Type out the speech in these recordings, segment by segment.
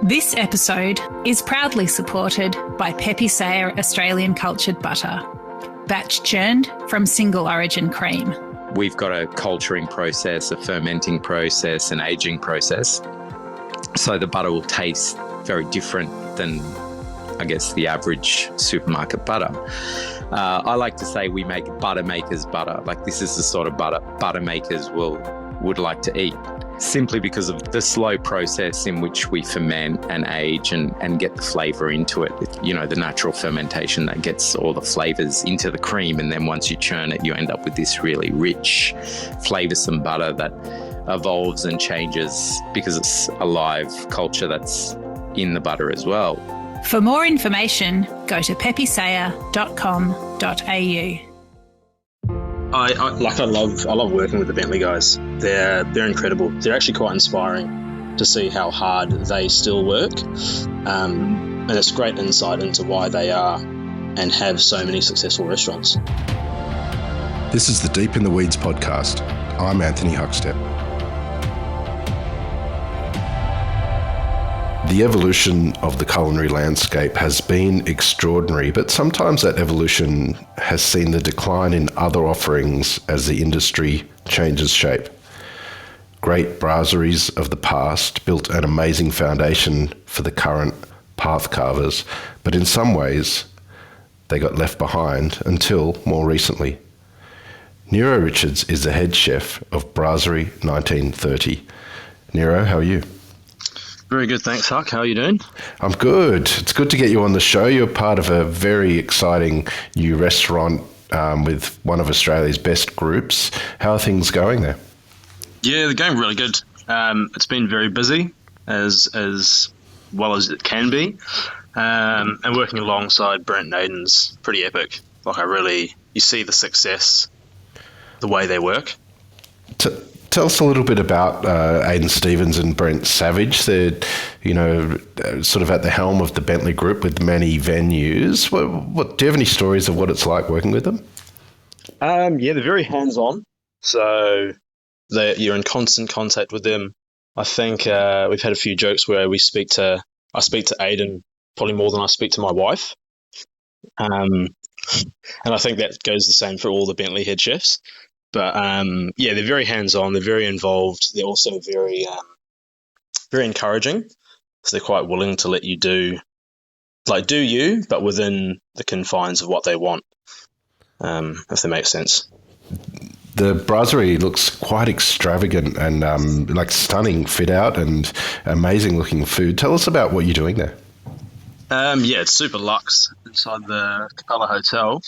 This episode is proudly supported by Pepe Sayer Australian Cultured Butter, batch churned from single origin cream. We've got a culturing process, a fermenting process, an aging process. So the butter will taste very different than, I guess, the average supermarket butter. I like to say we make butter makers butter. Like, this is the sort of butter makers would like to eat, simply because of the slow process in which we ferment and age and get the flavour into it. You know, the natural fermentation that gets all the flavours into the cream, and then once you churn it, you end up with this really rich, flavoursome butter that evolves and changes because it's a live culture that's in the butter as well. For more information, go to pepesayer.com.au. I love working with the Bentley guys. They're incredible. They're actually quite inspiring to see how hard they still work, and it's great insight into why they are and have so many successful restaurants. This is the Deep in the Weeds podcast. I'm Anthony Huckstep. The evolution of the culinary landscape has been extraordinary, but sometimes that evolution has seen the decline in other offerings as the industry changes shape. Great brasseries of the past built an amazing foundation for the current path carvers, but in some ways they got left behind until more recently. Niro Richards is the head chef of Brasserie 1930. Niro, how are you? Very good, thanks, Huck. How are you doing? I'm good. It's good to get you on the show. You're part of a very exciting new restaurant with one of Australia's best groups. How are things going there? Yeah, they're going really good. It's been very busy, as well as it can be. And working alongside Brent Naden's pretty epic. You see the success, the way they work. Tell us a little bit about Aidan Stevens and Brent Savage. They're, sort of at the helm of the Bentley Group with many venues. What do you have any stories of what it's like working with them? Yeah, they're very hands-on. So you're in constant contact with them. I think we've had a few jokes where I speak to Aidan probably more than I speak to my wife. And I think that goes the same for all the Bentley head chefs. But they're very hands-on. They're very involved. They're also very, very encouraging. So they're quite willing to let you do you, but within the confines of what they want, if that makes sense. The brasserie looks quite extravagant and stunning fit out and amazing looking food. Tell us about what you're doing there. It's super luxe inside the Capella Hotel.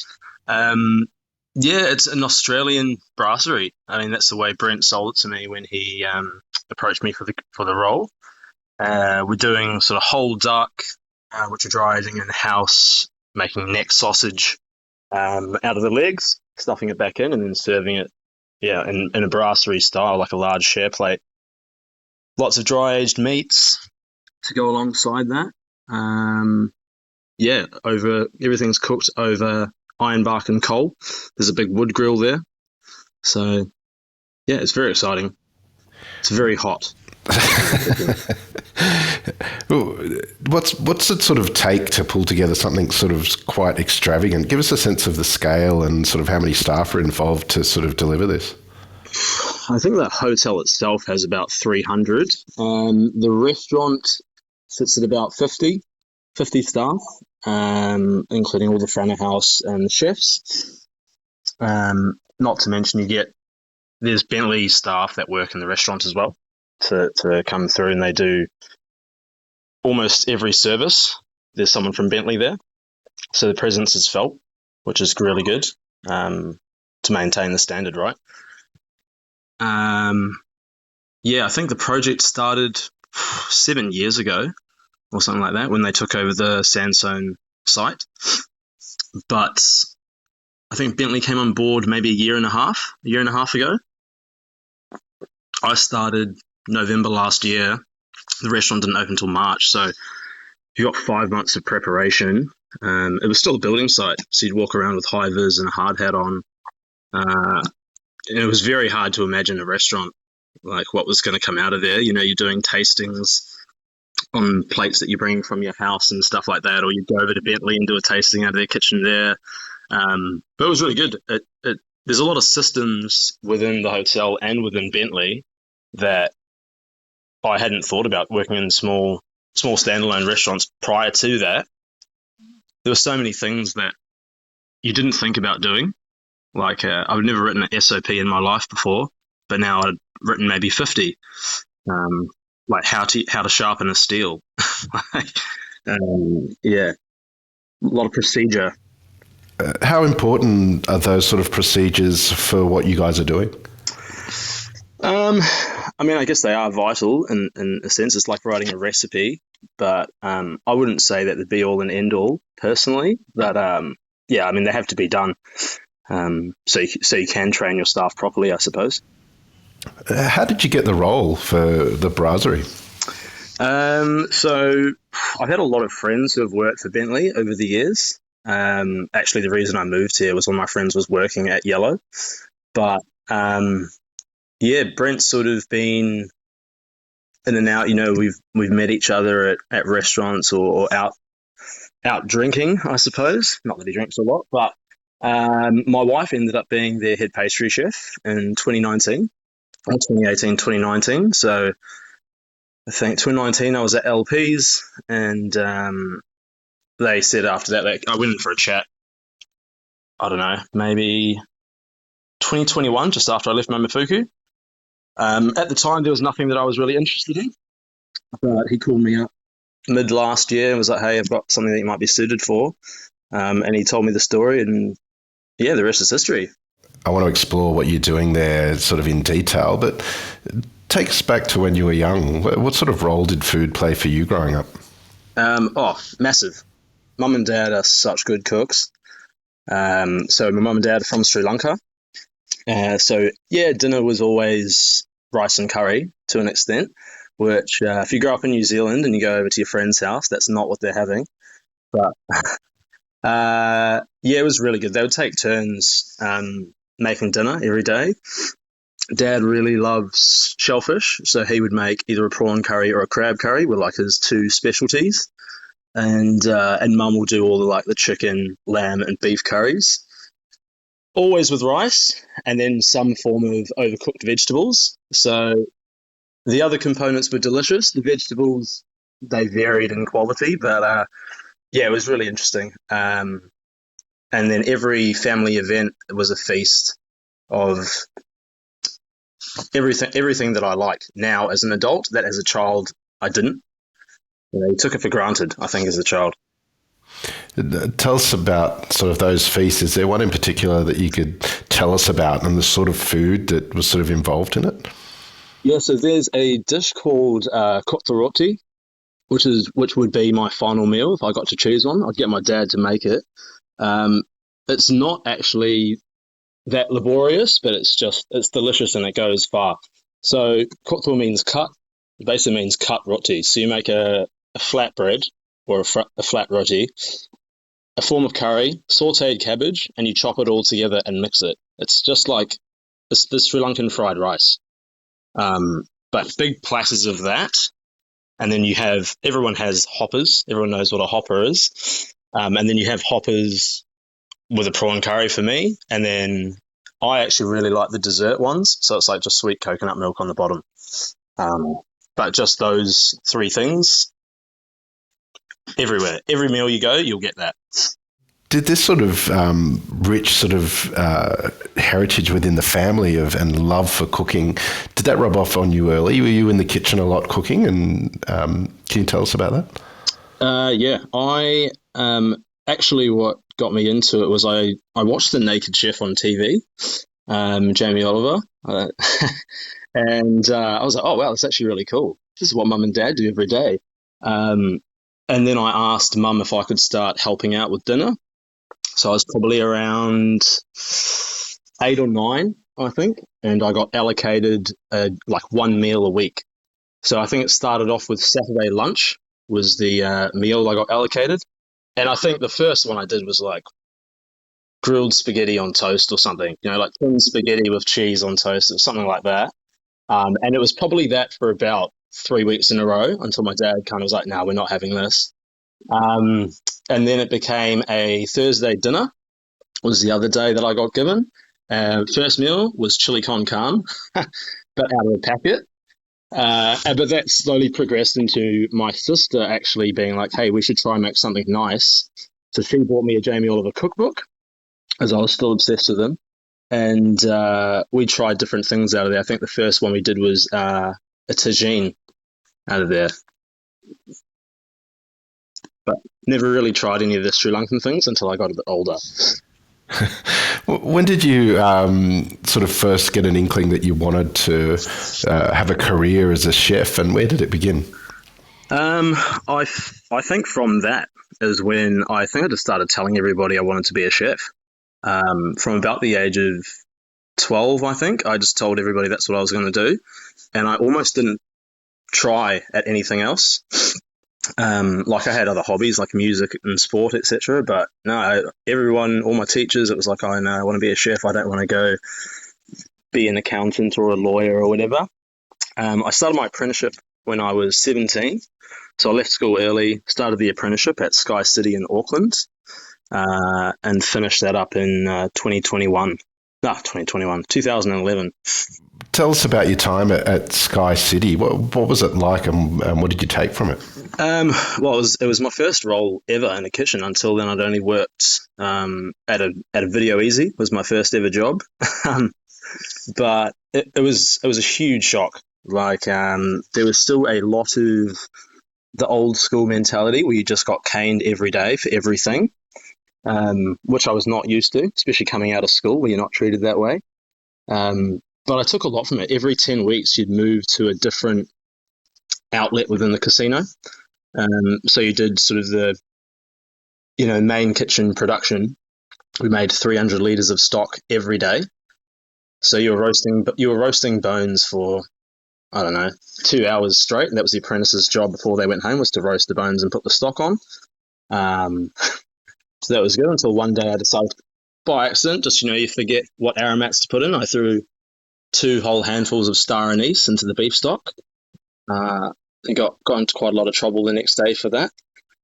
Yeah, it's an Australian brasserie. I mean, that's the way Brent sold it to me when he approached me for the role. We're doing sort of whole duck, which are dry aging in the house, making neck sausage out of the legs, stuffing it back in, and then serving it, in a brasserie style, like a large share plate. Lots of dry aged meats to go alongside that. Everything's cooked over ironbark and coal. There's a big wood grill there. So, yeah, it's very exciting. It's very hot. What's it sort of take to pull together something sort of quite extravagant? Give us a sense of the scale and sort of how many staff are involved to sort of deliver this. I think the hotel itself has about 300. The restaurant sits at about 50 staff. Including all the front of house and chefs. Not to mention there's Bentley staff that work in the restaurant as well to come through, and they do almost every service. There's someone from Bentley there. So the presence is felt, which is really good to maintain the standard, right? I think the project started 7 years ago, or something like that, when they took over the Sandstone site. But I think Bentley came on board maybe a year and a half ago. I started November last year. The restaurant didn't open until March, so you got 5 months of preparation. It was still a building site, so you'd walk around with high vis and a hard hat on. And it was very hard to imagine a restaurant, like what was going to come out of there. You're doing tastings on plates that you bring from your house and stuff like that, or you go over to Bentley and do a tasting out of their kitchen there. But it was really good. There's a lot of systems within the hotel and within Bentley that I hadn't thought about working in small standalone restaurants prior to that. There were so many things that you didn't think about doing. Like I've never written an SOP in my life before, but now I've written maybe 50. Like how to sharpen a steel. Yeah, a lot of procedure. How important are those sort of procedures for what you guys are doing? I mean, I guess they are vital in a sense. It's like writing a recipe, but I wouldn't say that the be all and end all personally. But yeah, I mean, they have to be done so you can train your staff properly, I suppose. How did you get the role for the brasserie? So I've had a lot of friends who have worked for Bentley over the years. Actually, the reason I moved here was one of my friends was working at Yellow. But yeah, Brent's sort of been in and out. You know, we've met each other at restaurants or out drinking, I suppose. Not that he drinks a lot, but my wife ended up being their head pastry chef in 2019. 2018, 2019. So I think 2019 I was at LP's, and they said after that I went in for a chat. I don't know, maybe 2021, just after I left Momofuku. At the time, there was nothing that I was really interested in, but he called me up mid last year and was like, "Hey, I've got something that you might be suited for," and he told me the story, and yeah, the rest is history. I want to explore what you're doing there sort of in detail, but take us back to when you were young. What sort of role did food play for you growing up? Massive. Mum and Dad are such good cooks. So my mum and dad are from Sri Lanka. So yeah, dinner was always rice and curry to an extent, which if you grow up in New Zealand and you go over to your friend's house, that's not what they're having. But yeah, it was really good. They would take turns making dinner every day. Dad really loves shellfish, so he would make either a prawn curry or a crab curry were like his two specialties. And Mum will do all the chicken, lamb, and beef curries, always with rice, and then some form of overcooked vegetables. So the other components were delicious. The vegetables, they varied in quality, but yeah, it was really interesting. And then every family event was a feast of everything that I like now as an adult that as a child I didn't. You took it for granted, I think, as a child. Tell us about sort of those feasts. Is there one in particular that you could tell us about and the sort of food that was sort of involved in it? Yeah, so there's a dish called roti, which would be my final meal if I got to choose one. I'd get my dad to make it. It's not actually that laborious, but it's delicious and it goes far. So kotho means cut. It basically means cut roti. So you make a flatbread or a flat roti, a form of curry, sautéed cabbage, and you chop it all together and mix it. It's just like the Sri Lankan fried rice, but big platters of that. And then everyone has hoppers. Everyone knows what a hopper is. And then you have hoppers with a prawn curry for me. And then I actually really like the dessert ones. So it's like just sweet coconut milk on the bottom. But just those three things everywhere. Every meal you go, you'll get that. Did this sort of rich sort of heritage within the family and love for cooking, did that rub off on you early? Were you in the kitchen a lot cooking? And can you tell us about that? Yeah, I actually what got me into it was I watched The Naked Chef on TV, Jamie Oliver, and I was like, oh wow, that's actually really cool. This is what Mum and Dad do every day. And then I asked Mum if I could start helping out with dinner. So I was probably around 8 or 9, I think, and I got allocated one meal a week. So I think it started off with Saturday lunch was the meal I got allocated. And I think the first one I did was like grilled spaghetti on toast or something, like tin spaghetti with cheese on toast or something like that. And it was probably that for about 3 weeks in a row until my dad kind of was like, "No, we're not having this." And then it became a Thursday dinner. Was the other day that I got given. First meal was chili con carne, but out of a packet. But that slowly progressed into my sister actually being like, "Hey, we should try and make something nice." So she bought me a Jamie Oliver cookbook, as I was still obsessed with him. And we tried different things out of there. I think the first one we did was a tagine out of there. But never really tried any of the Sri Lankan things until I got a bit older. When did you sort of first get an inkling that you wanted to have a career as a chef, and where did it begin? I think from that is when I just started telling everybody I wanted to be a chef. From about the age of 12, I think, I just told everybody that's what I was going to do. And I almost didn't try at anything else. Like I had other hobbies like music and sport, etc. But no, everyone, all my teachers, it was like, "Oh no, I want to be a chef. I don't want to go be an accountant or a lawyer or whatever." I started my apprenticeship when I was 17. So I left school early, started the apprenticeship at Sky City in Auckland, and finished that up in 2011. Tell us about your time at Sky City. What was it like, and what did you take from it? Well, it was my first role ever in a kitchen. Until then, I'd only worked at a Video Easy. Was my first ever job, but it was a huge shock. Like there was still a lot of the old school mentality where you just got caned every day for everything, which I was not used to, especially coming out of school where you're not treated that way. But I took a lot from it. Every 10 weeks, you'd move to a different outlet within the casino. So you did sort of the, main kitchen production. We made 300 litres of stock every day. So you were roasting bones for, I don't know, 2 hours straight. And that was the apprentice's job before they went home, was to roast the bones and put the stock on. So that was good until one day I decided, by accident, just, you forget what aromats to put in. I threw 2 whole handfuls of star anise into the beef stock. And got into quite a lot of trouble the next day for that.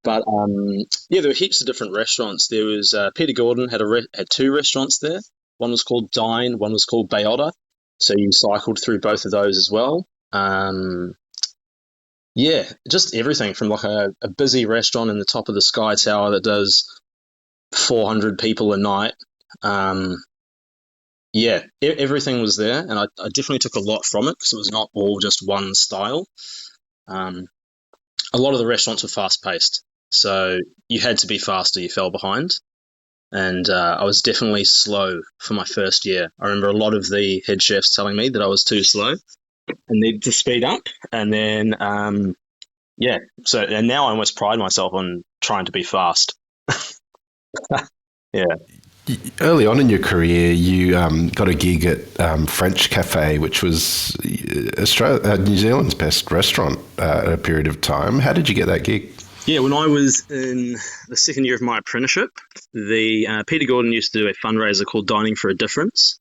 But there were heaps of different restaurants. There was Peter Gordon had 2 restaurants there. One was called Dine, one was called Bayota. So you cycled through both of those as well. Just everything from like a busy restaurant in the top of the Sky Tower that does 400 people a night. Everything was there, and I definitely took a lot from it because it was not all just one style. A lot of the restaurants were fast-paced, so you had to be faster, you fell behind. And I was definitely slow for my first year. I remember a lot of the head chefs telling me that I was too slow and needed to speed up. And then, and now I almost pride myself on trying to be fast. Yeah. Early on in your career, you got a gig at French Cafe, which was New Zealand's best restaurant at a period of time. How did you get that gig? Yeah, when I was in the second year of my apprenticeship, the Peter Gordon used to do a fundraiser called Dining for a Difference,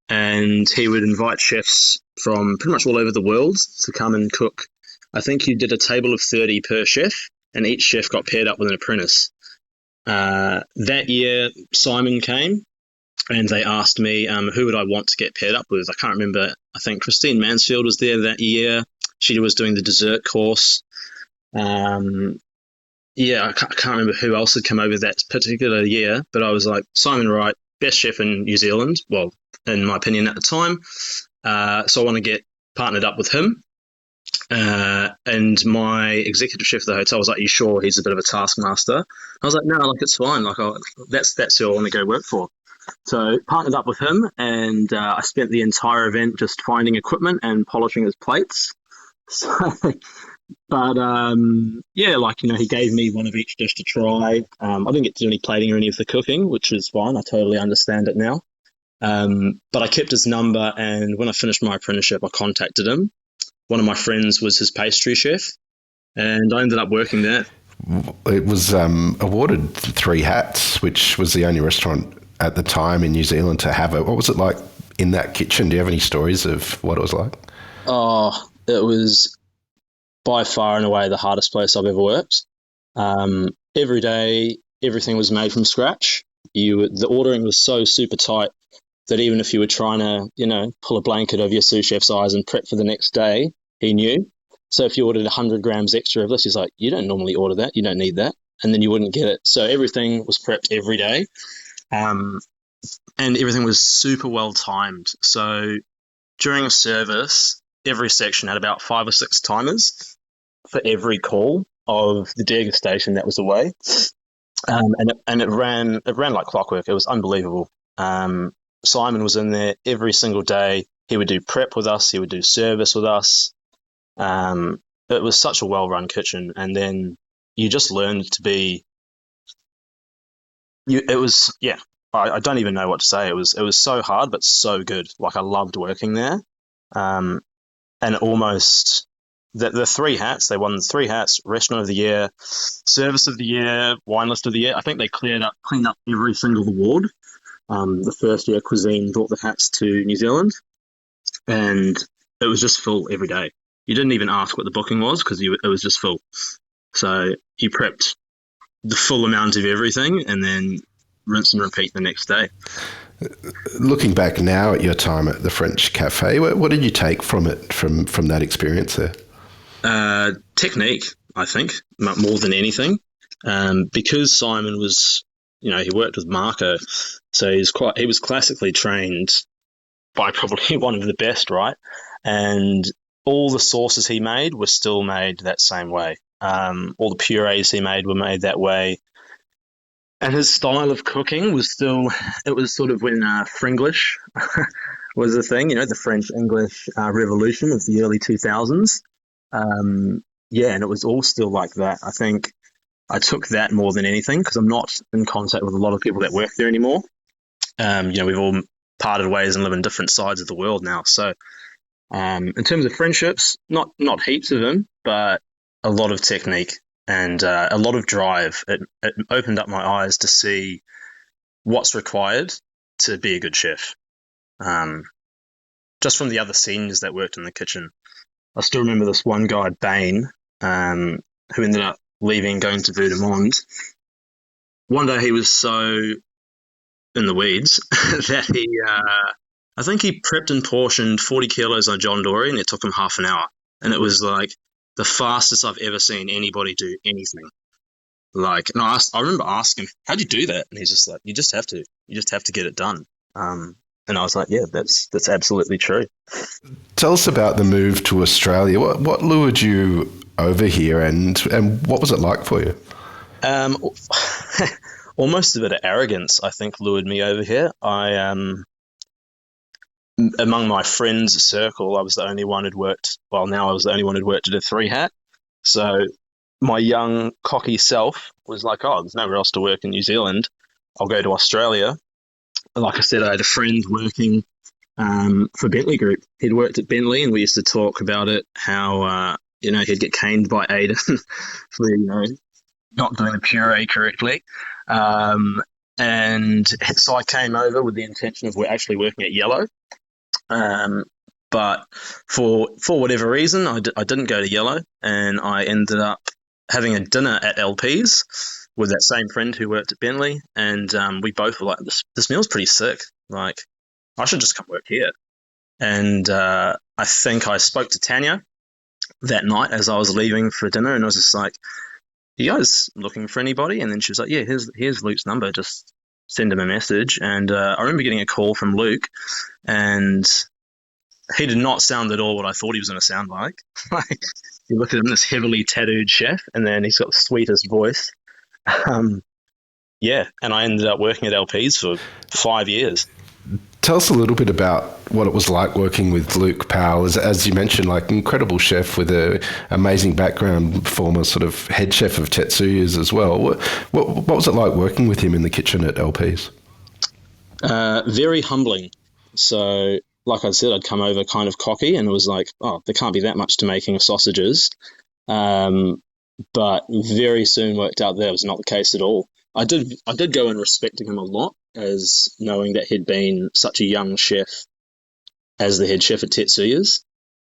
and he would invite chefs from pretty much all over the world to come and cook. I think he did a table of 30 per chef, and each chef got paired up with an apprentice. That year, Simon came, and they asked me who would I want to get paired up with. I can't remember. I think Christine Mansfield was there that year. She was doing the dessert course. I can't remember who else had come over that particular year, but I was like, Simon Wright, best chef in New Zealand, well, in my opinion at the time. So I want to get partnered up with him. And my executive chef of the hotel was like, "You sure?" He's a bit of a taskmaster. I was like, "No, it's fine. That's who I want to go work for." So partnered up with him, and I spent the entire event just finding equipment and polishing his plates. So, but he gave me one of each dish to try. I didn't get to do any plating or any of the cooking, which is fine. I totally understand it now. But I kept his number, and when I finished my apprenticeship, I contacted him. One of my friends was his pastry chef, and I ended up working there. It was awarded 3 hats, which was the only restaurant at the time in New Zealand to have it. What was it like in that kitchen? Do you have any stories of what it was like? Oh, it was by far and away the hardest place I've ever worked. Every day, everything was made from scratch. The ordering was so super tight that even if you were trying to, pull a blanket over your sous chef's eyes and prep for the next day, he knew. So if you ordered 100 grams extra of this, he's like, you don't normally order that. You don't need that. And then you wouldn't get it. So everything was prepped every day. And everything was super well timed. So during a service, every section had about 5 or 6 timers for every call of the degustation that was away. And it ran like clockwork. It was unbelievable. Simon was in there every single day. He would do prep with us. He would do service with us. It was such a well-run kitchen. And then you just learned to be. I don't even know what to say. It was so hard, but so good. Like, I loved working there. And almost the 3 hats. They won 3 hats: Restaurant of the Year, Service of the Year, Wine List of the Year. I think they cleaned up every single award. The first year, Cuisine brought the hats to New Zealand, and it was just full every day. You didn't even ask what the booking was because it was just full. So you prepped the full amount of everything and then rinse and repeat the next day. Looking back now at your time at the French Cafe, what did you take from it, from that experience there? Technique, I think, more than anything. Because Simon was, he worked with Marco, so he was classically trained by probably one of the best, right? And all the sauces he made were still made that same way. All the purees he made were made that way. And his style of cooking was it was sort of when Fringlish was a thing, the French-English revolution of the early 2000s. And it was all still like that. I think I took that more than anything because I'm not in contact with a lot of people that work there anymore. We've all parted ways and live in different sides of the world now. So in terms of friendships, not heaps of them, but a lot of technique. And a lot of drive. It opened up my eyes to see what's required to be a good chef. Just from the other seniors that worked in the kitchen. I still remember this one guy, Bain, who ended up leaving, going to Vue de Monde. One day he was so in the weeds that I think he prepped and portioned 40 kilos on John Dory, and it took him half an hour. And it was like the fastest I've ever seen anybody do anything. Like, and I remember asking him, how'd you do that? And he's just like, you just have to get it done. And I was like, yeah, that's absolutely true. Tell us about the move to Australia. What lured you over here, and what was it like for you? Almost a bit of arrogance, I think, lured me over here. Among my friends' circle, I was the only one who'd worked. Well, now I was the only one who'd worked at a 3 hat. So my young, cocky self was like, oh, there's nowhere else to work in New Zealand. I'll go to Australia. Like I said, I had a friend working for Bentley Group. He'd worked at Bentley, and we used to talk about it, how, he'd get caned by Ada for, not doing the puree correctly. And so I came over with the intention of actually working at Yellow. But for whatever reason, I didn't go to Yellow, and I ended up having a dinner at LP's with that same friend who worked at Bentley, and we both were like, this meal's pretty sick. Like, I should just come work here. And I think I spoke to Tanya that night as I was leaving for dinner, and I was just like, you guys looking for anybody? And then she was like, yeah, here's Luke's number. Just send him a message. And I remember getting a call from Luke, and he did not sound at all what I thought he was going to sound like. Like, you look at him, this heavily tattooed chef, and then he's got the sweetest voice. And I ended up working at LP's for 5 years. Tell us a little bit about what it was like working with Luke Powell. As you mentioned, like, incredible chef with an amazing background, former sort of head chef of Tetsuyas as well. What was it like working with him in the kitchen at LP's? Very humbling. So, like I said, I'd come over kind of cocky, and it was like, oh, there can't be that much to making sausages. But very soon worked out that was not the case at all. I did go in respecting him a lot, as knowing that he'd been such a young chef as the head chef at Tetsuyas.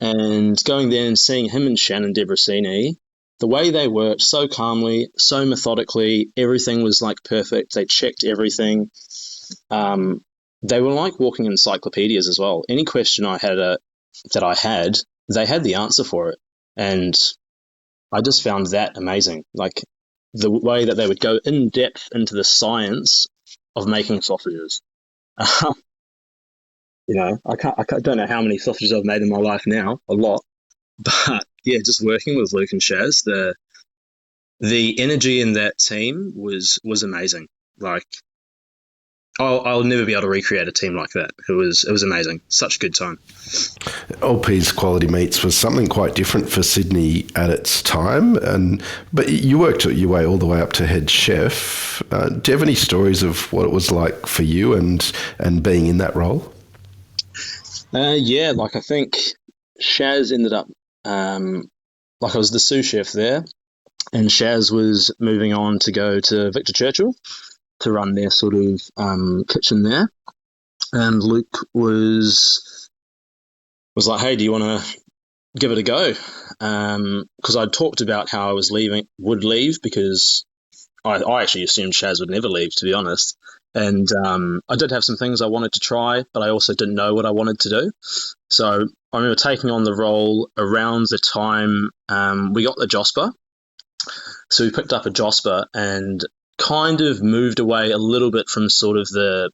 And going there and seeing him and Shannon de Brasserie, the way they worked so calmly, so methodically, everything was like perfect. They checked everything. They were like walking encyclopedias as well. Any question I had, they had the answer for it. And I just found that amazing. Like the way that they would go in depth into the science of making sausages. I don't know how many sausages I've made in my life now, a lot. But yeah, just working with Luke and Shaz, the energy in that team was amazing. Like I'll never be able to recreate a team like that. It was amazing. Such a good time. LP's Quality Meats was something quite different for Sydney at its time, but you worked your way all the way up to head chef. Do you have any stories of what it was like for you and being in that role? Yeah, like I think Shaz ended up, like I was the sous chef there, and Shaz was moving on to go to Victor Churchill to run their sort of kitchen there, and Luke was like, "Hey, do you want to give it a go?" Because I'd talked about how I would leave because I actually assumed Shaz would never leave, to be honest. And I did have some things I wanted to try, but I also didn't know what I wanted to do. So I remember taking on the role around the time we got the Josper. So we picked up a Josper and kind of moved away a little bit from sort of the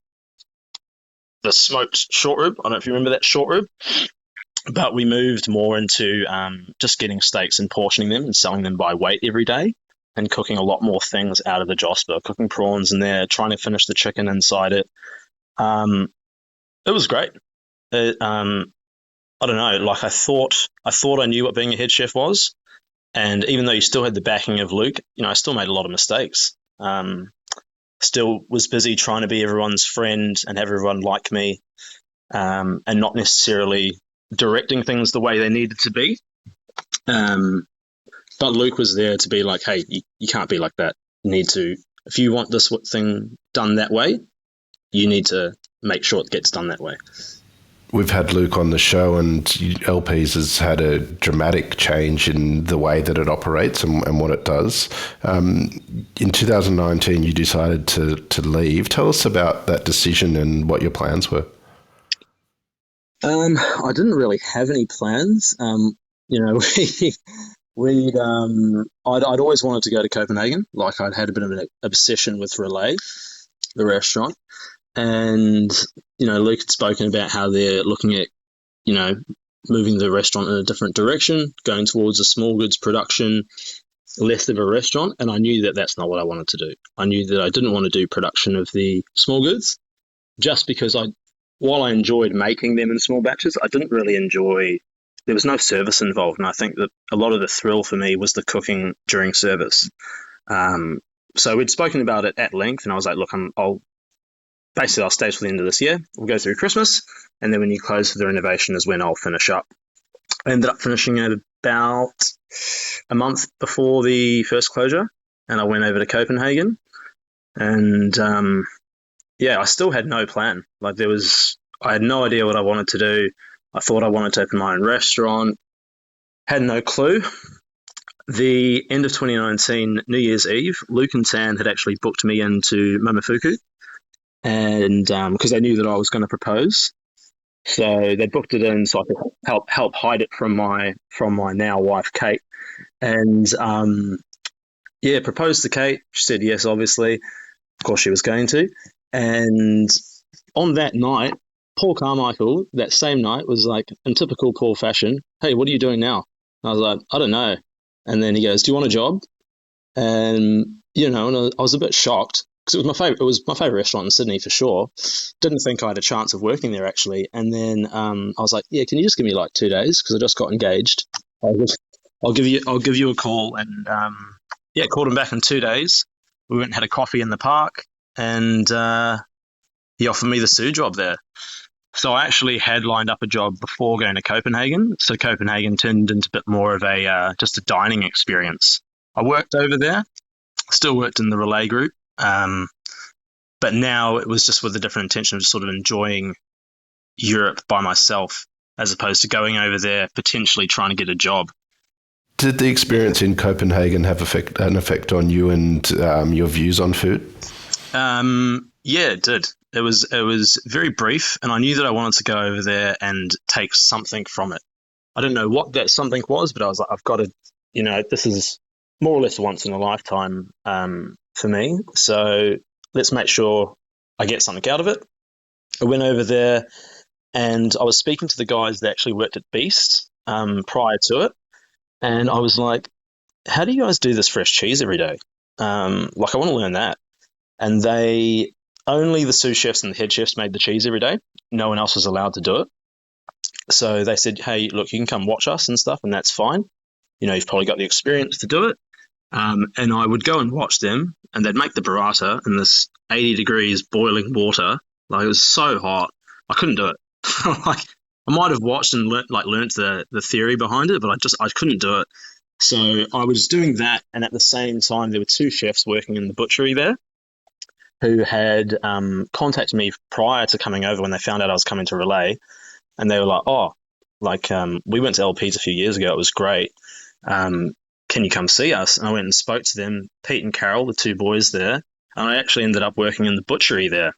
smoked short rib. I don't know if you remember that short rib. But we moved more into just getting steaks and portioning them and selling them by weight every day, and cooking a lot more things out of the Josper, cooking prawns in there, trying to finish the chicken inside it. It was great. I don't know, like I thought I knew what being a head chef was. And even though you still had the backing of Luke, I still made a lot of mistakes. Still was busy trying to be everyone's friend and have everyone like me, and not necessarily directing things the way they needed to be. But Luke was there to be like, hey, you can't be like that. You need to, if you want this thing done that way, you need to make sure it gets done that way. We've had Luke on the show, and LPs has had a dramatic change in the way that it operates and what it does. In 2019, you decided to leave. Tell us about that decision and what your plans were. I didn't really have any plans. I'd always wanted to go to Copenhagen. Like I'd had a bit of an obsession with Relay, the restaurant. And, Luke had spoken about how they're looking at, moving the restaurant in a different direction, going towards a small goods production, less of a restaurant. And I knew that that's not what I wanted to do. I knew that I didn't want to do production of the small goods, just because while I enjoyed making them in small batches, I didn't really enjoy, there was no service involved. And I think that a lot of the thrill for me was the cooking during service. So we'd spoken about it at length, and I was like, look, I'll stay till the end of this year. We'll go through Christmas, and then when you close for the renovation is when I'll finish up. I ended up finishing at about a month before the first closure, and I went over to Copenhagen. And I still had no plan. Like I had no idea what I wanted to do. I thought I wanted to open my own restaurant. Had no clue. The end of 2019, New Year's Eve, Luke and Tan had actually booked me into Momofuku. And because they knew that I was going to propose, so they booked it in so I could help hide it from my now wife Kate. And proposed to Kate. She said yes, obviously. Of course, she was going to. And on that night, Paul Carmichael, that same night, was like, in typical Paul fashion, "Hey, what are you doing now?" And I was like, "I don't know." And then he goes, "Do you want a job?" And and I was a bit shocked. Because it was my favorite restaurant in Sydney for sure. Didn't think I had a chance of working there actually. And then I was like, "Yeah, can you just give me like 2 days? Because I just got engaged. I'll give you a call." And called him back in 2 days. We went and had a coffee in the park, and he offered me the sous job there. So I actually had lined up a job before going to Copenhagen. So Copenhagen turned into a bit more of just a dining experience. I worked over there, still worked in the Relay group. But now it was just with a different intention of sort of enjoying Europe by myself. as opposed to going over there potentially trying to get a job. Did the experience in Copenhagen have an effect on you and your views on food? Yeah, it did. It was very brief, and I knew that I wanted to go over there and take something from it. I didn't know what that something was, but I was like, I've got to, this is more or less once in a lifetime for me. So let's make sure I get something out of it. I went over there, and I was speaking to the guys that actually worked at Beast prior to it, and I was like, how do you guys do this fresh cheese every day? I want to learn that. And only the sous chefs and the head chefs made the cheese every day. No one else was allowed to do it. So they said, hey, look, you can come watch us and stuff, and that's fine. You've probably got the experience to do it. And I would go and watch them, and they'd make the burrata in this 80 degrees boiling water. Like, it was so hot. I couldn't do it. I might have watched and learnt the theory behind it, but I couldn't do it. So I was doing that, and at the same time, there were two chefs working in the butchery there who had contacted me prior to coming over when they found out I was coming to Relay. And they were like, we went to LPs a few years ago. It was great. Can you come see us? And I went and spoke to them, Pete and Carol, the two boys there. And I actually ended up working in the butchery there.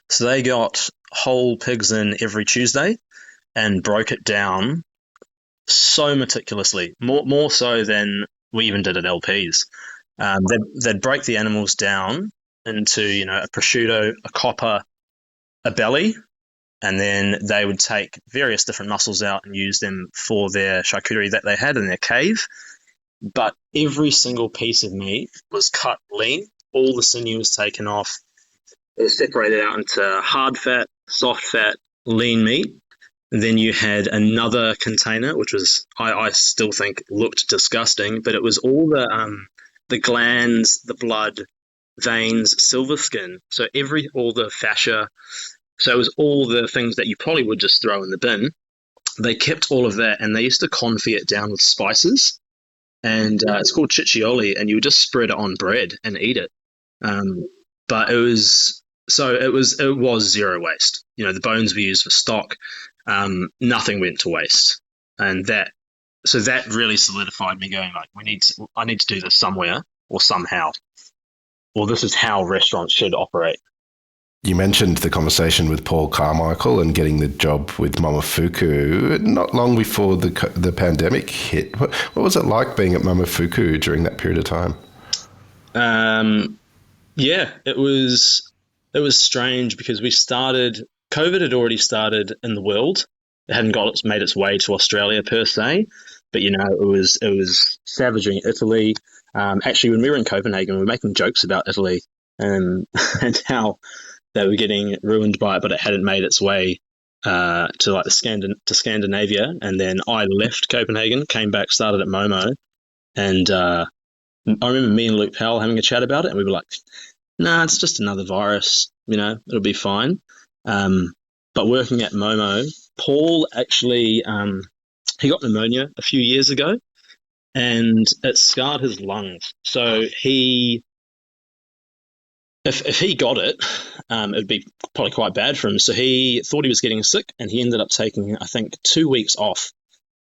So they got whole pigs in every Tuesday and broke it down so meticulously, more so than we even did at LPs. They'd break the animals down into, a prosciutto, a copper, a belly, and then they would take various different muscles out and use them for their charcuterie that they had in their cave. But every single piece of meat was cut lean. All the sinew was taken off. It was separated out into hard fat, soft fat, lean meat. And then you had another container, which was, I still think looked disgusting, but it was all the glands, the blood, veins, silver skin. So all the fascia. So it was all the things that you probably would just throw in the bin. They kept all of that, and they used to confit it down with spices. And it's called ciccioli, and you would just spread it on bread and eat it. But it was zero waste. The bones were used for stock. Nothing went to waste, and that really solidified me going like, I need to do this somewhere or somehow, or this is how restaurants should operate. You mentioned the conversation with Paul Carmichael and getting the job with Momofuku not long before the pandemic hit. What was it like being at Momofuku during that period of time? Yeah, it was strange because COVID had already started in the world. It hadn't made its way to Australia per se, but it was savaging Italy. Actually, when we were in Copenhagen, we were making jokes about Italy and how they were getting ruined by it, but it hadn't made its way to Scandinavia. And then I left Copenhagen, came back, started at Momo, and I remember me and Luke Powell having a chat about it, and we were like, "Nah, it's just another virus. It'll be fine." But working at Momo, Paul actually he got pneumonia a few years ago, and it scarred his lungs. So if he got it, it'd be probably quite bad for him. So he thought he was getting sick, and he ended up taking, I think, 2 weeks off.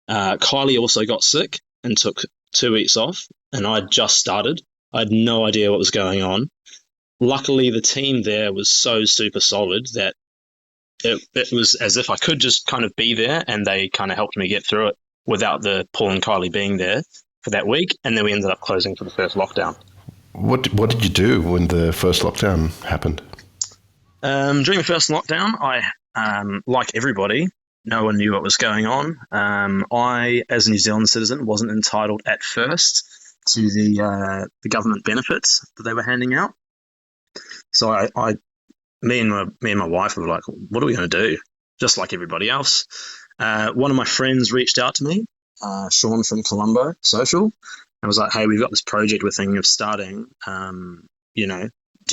Kylie also got sick and took 2 weeks off, and I just started. I had no idea what was going on. Luckily, the team there was so super solid that it was as if I could just kind of be there, and they kind of helped me get through it without the Paul and Kylie being there for that week. And then we ended up closing for the first lockdown. What did you do when the first lockdown happened? During the first lockdown, I, like everybody, no one knew what was going on. I, as a New Zealand citizen, wasn't entitled at first to the government benefits that they were handing out. So me and my wife were like, what are we going to do? Just like everybody else. One of my friends reached out to me, Sean from Colombo Social, and was like, hey, we've got this project we're thinking of starting. Do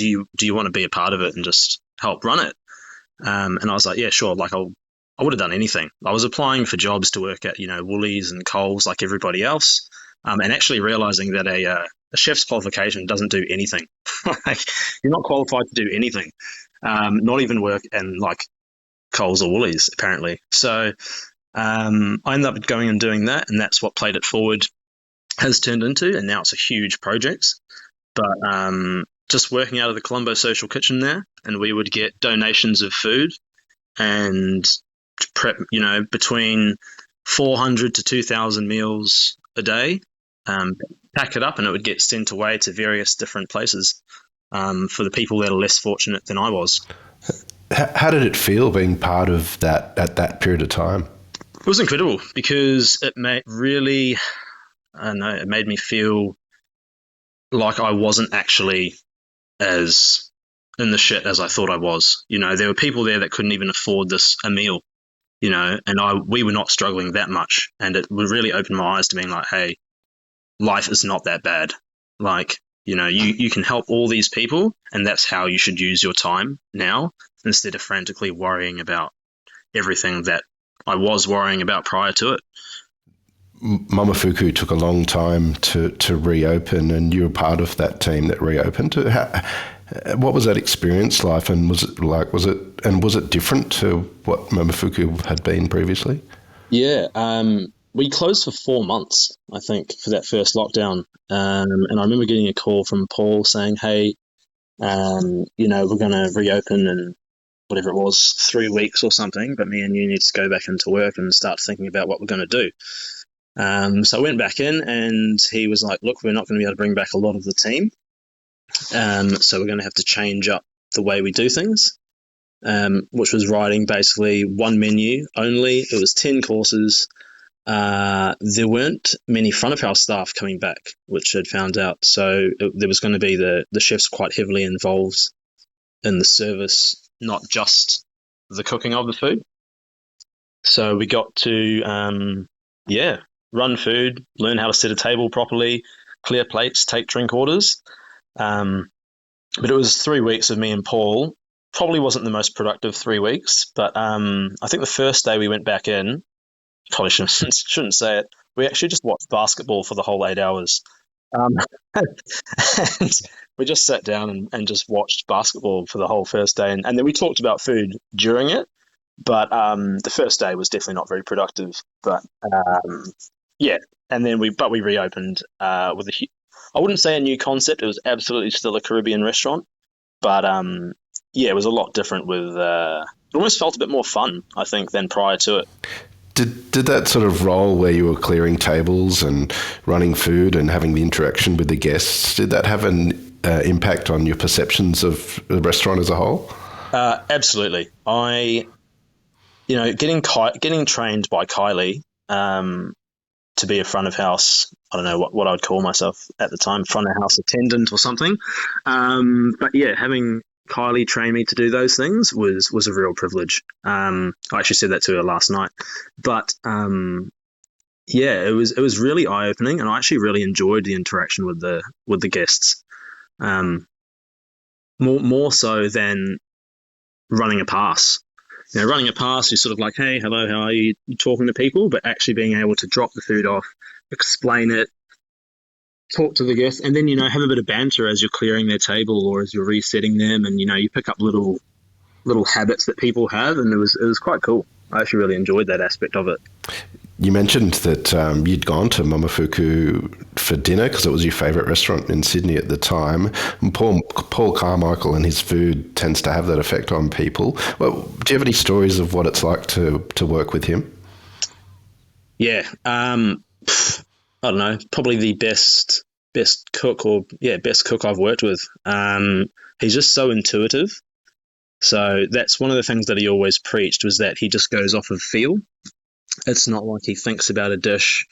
you want to be a part of it and just help run it? And I was like, yeah, sure. Like I would have done anything. I was applying for jobs to work at, Woolies and Coles like everybody else. And actually realizing that a chef's qualification doesn't do anything. Like, you're not qualified to do anything. Not even work and like Coles or Woolies, apparently. So I ended up going and doing that, and that's what Played It Forward has turned into, and now it's a huge project. But just working out of the Colombo Social Kitchen there, and we would get donations of food and prep, between 400 to 2,000 meals a day, pack it up, and it would get sent away to various different places for the people that are less fortunate than I was. How did it feel being part of that at that period of time? It was incredible because it made me feel like I wasn't actually as in the shit as I thought I was. There were people there that couldn't even afford a meal, and we were not struggling that much. And it would really open my eyes to being like, hey, life is not that bad. Like, you can help all these people, and that's how you should use your time now, instead of frantically worrying about everything that I was worrying about prior to it. Momofuku took a long time to reopen, and you were part of that team that reopened. What was that experience like, and was it different to what Momofuku had been previously? Yeah, we closed for 4 months, I think, for that first lockdown. And I remember getting a call from Paul saying, hey, we're going to reopen in whatever it was, 3 weeks or something, but me and you need to go back into work and start thinking about what we're going to do. So I went back in, and he was like, look, we're not going to be able to bring back a lot of the team. So we're going to have to change up the way we do things, which was writing basically one menu only. It was 10 courses. There weren't many front of house staff coming back, which I'd found out. So there was going to be the chefs quite heavily involved in the service, not just the cooking of the food. So we got to, run food, learn how to set a table properly, clear plates, take drink orders. But it was 3 weeks of me and Paul. Probably wasn't the most productive 3 weeks, but I think the first day we went back in, probably shouldn't say it, we actually just watched basketball for the whole 8 hours. And we just sat down and just watched basketball for the whole first day. And then we talked about food during it, but the first day was definitely not very productive. But and then we reopened with I wouldn't say a new concept. It was absolutely still a Caribbean restaurant, but it was a lot different with it almost felt a bit more fun, I think, than prior to it. Did that sort of role where you were clearing tables and running food and having the interaction with the guests, did that have an impact on your perceptions of the restaurant as a whole? Absolutely. Getting trained by Kylie to be a front of house, I don't know what I would call myself at the time, front of house attendant or something. But yeah, having Kylie train me to do those things was a real privilege. I actually said that to her last night. But it was really eye opening, and I actually really enjoyed the interaction with the guests. More so than running a pass. Running a pass, you're sort of like, hey, hello, how are you? You're talking to people, but actually being able to drop the food off, explain it, talk to the guests, and then, have a bit of banter as you're clearing their table or as you're resetting them, and, you pick up little habits that people have, and it was quite cool. I actually really enjoyed that aspect of it. You mentioned that you'd gone to Momofuku for dinner because it was your favourite restaurant in Sydney at the time. And Paul Carmichael and his food tends to have that effect on people. Well, do you have any stories of what it's like to work with him? Yeah, I don't know, probably the best cook I've worked with. He's just so intuitive. So that's one of the things that he always preached, was that he just goes off of feel. It's not like he thinks about a dish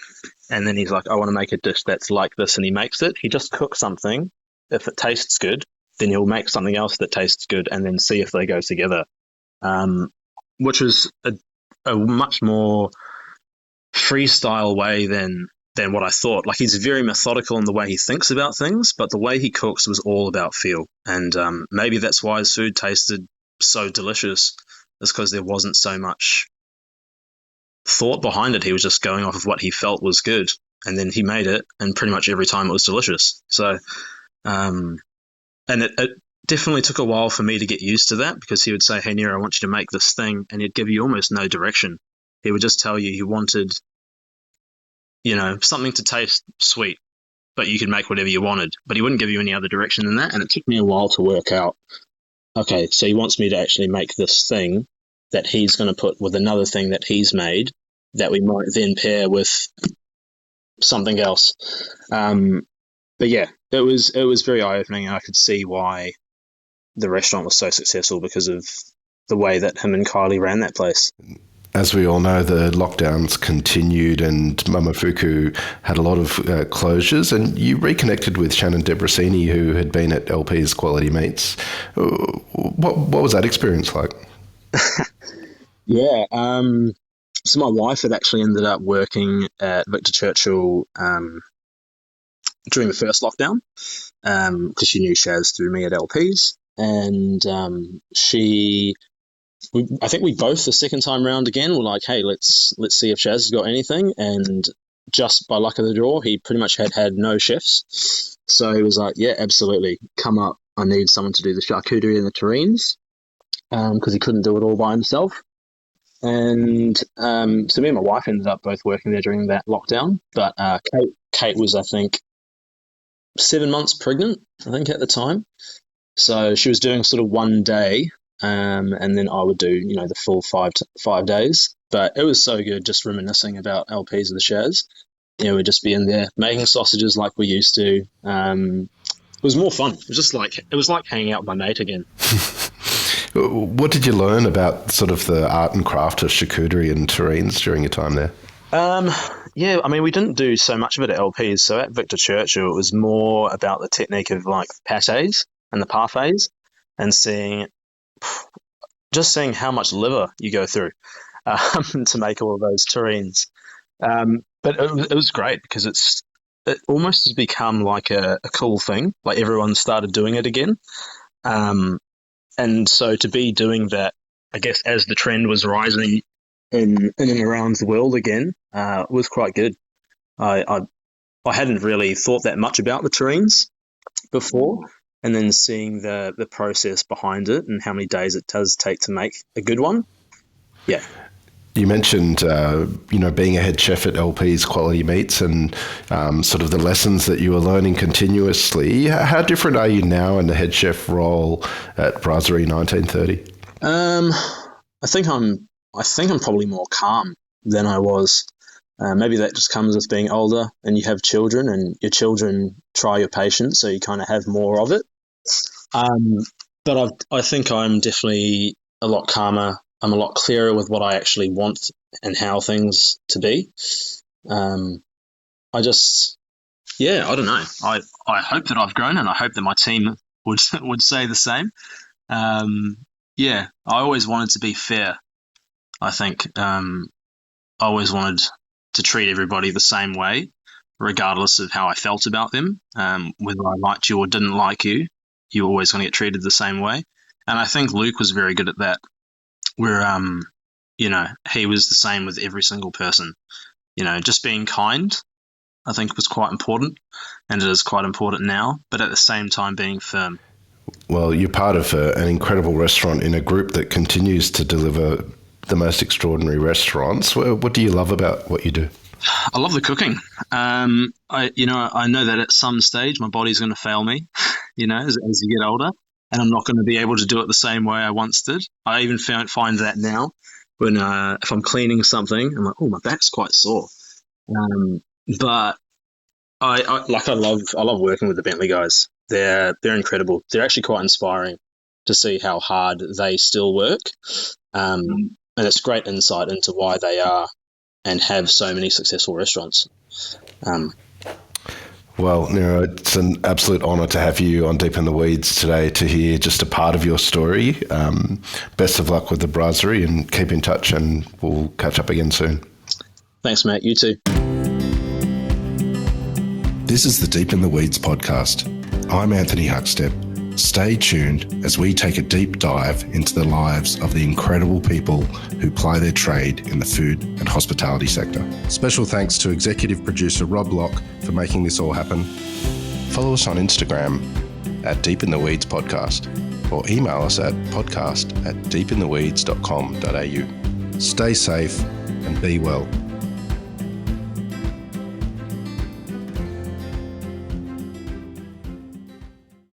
and then he's like, I want to make a dish that's like this, and he makes it. He just cooks something. If it tastes good, then he'll make something else that tastes good and then see if they go together, which was a much more freestyle way than what I thought. Like, he's very methodical in the way he thinks about things, but the way he cooks was all about feel. And maybe that's why his food tasted so delicious, is because there wasn't so much thought behind it. He was just going off of what he felt was good, and then he made it, and pretty much every time it was delicious. So and it definitely took a while for me to get used to that, because he would say, "Hey, Niro, I want you to make this thing," and he'd give you almost no direction. He would just tell you he wanted, something to taste sweet, but you could make whatever you wanted. But he wouldn't give you any other direction than that, and it took me a while to work out, okay, so he wants me to actually make this thing that he's going to put with another thing that he's made that we might then pair with something else. But yeah, it was very eye-opening, and I could see why the restaurant was so successful because of the way that him and Kylie ran that place. As we all know, the lockdowns continued and Momofuku had a lot of closures, and you reconnected with Shannon Debrasini, who had been at LP's Quality Meats. What was that experience like? Yeah, so my wife had actually ended up working at Victor Churchill during the first lockdown, because she knew Shaz through me at LP's, and I think we both, the second time round again, were like, hey, let's see if Shaz has got anything. And just by luck of the draw, he pretty much had no chefs. So he was like, yeah, absolutely, come up. I need someone to do the charcuterie and the terrines, because he couldn't do it all by himself. And so me and my wife ended up both working there during that lockdown. But Kate was, I think, 7 months pregnant, I think, at the time. So she was doing sort of one day, and then I would do, the full 5 days. But it was so good just reminiscing about LPs of the Shaz. We'd just be in there making sausages like we used to. It was more fun. It was like hanging out with my mate again. What did you learn about sort of the art and craft of charcuterie and terrines during your time there? Yeah, we didn't do so much of it at LP's. So at Victor Churchill, it was more about the technique of like patés and the parfaits, and seeing how much liver you go through to make all of those terrines. But it was great because it almost has become like a cool thing. Like everyone started doing it again. And so to be doing that, I guess, as the trend was rising in and around the world again, was quite good. I hadn't really thought that much about the terrines before, and then seeing the process behind it and how many days it does take to make a good one. Yeah. You mentioned, being a head chef at LP's Quality Meats and sort of the lessons that you were learning continuously. How different are you now in the head chef role at Brasserie 1930? I think I'm probably more calm than I was. Maybe that just comes with being older and you have children, and your children try your patience, so you kind of have more of it. But I think I'm definitely a lot calmer. I'm a lot clearer with what I actually want and how things to be. I don't know. I hope that I've grown, and I hope that my team would say the same. I always wanted to be fair. I think I always wanted to treat everybody the same way, regardless of how I felt about them. Whether I liked you or didn't like you, you were always going to get treated the same way. And I think Luke was very good at that, where, he was the same with every single person. Just being kind, I think, was quite important, and it is quite important now, but at the same time being firm. Well, you're part of an incredible restaurant in a group that continues to deliver the most extraordinary restaurants. What do you love about what you do? I love the cooking. I know that at some stage my body's going to fail me, as you get older, and I'm not going to be able to do it the same way I once did. I even find that now when if I'm cleaning something, I'm like, oh, my back's quite sore. But I love working with the Bentley guys. They're incredible. They're actually quite inspiring to see how hard they still work. And it's great insight into why they are and have so many successful restaurants. Well, Niro, it's an absolute honour to have you on Deep in the Weeds today to hear just a part of your story. Best of luck with the Brasserie, and keep in touch, and we'll catch up again soon. Thanks, Matt. You too. This is the Deep in the Weeds podcast. I'm Anthony Huckstep. Stay tuned as we take a deep dive into the lives of the incredible people who ply their trade in the food and hospitality sector. Special thanks to executive producer Rob Locke for making this all happen. Follow us on Instagram at Deep in the Weeds Podcast, or email us at podcast@deepintheweeds.com.au. Stay safe and be well.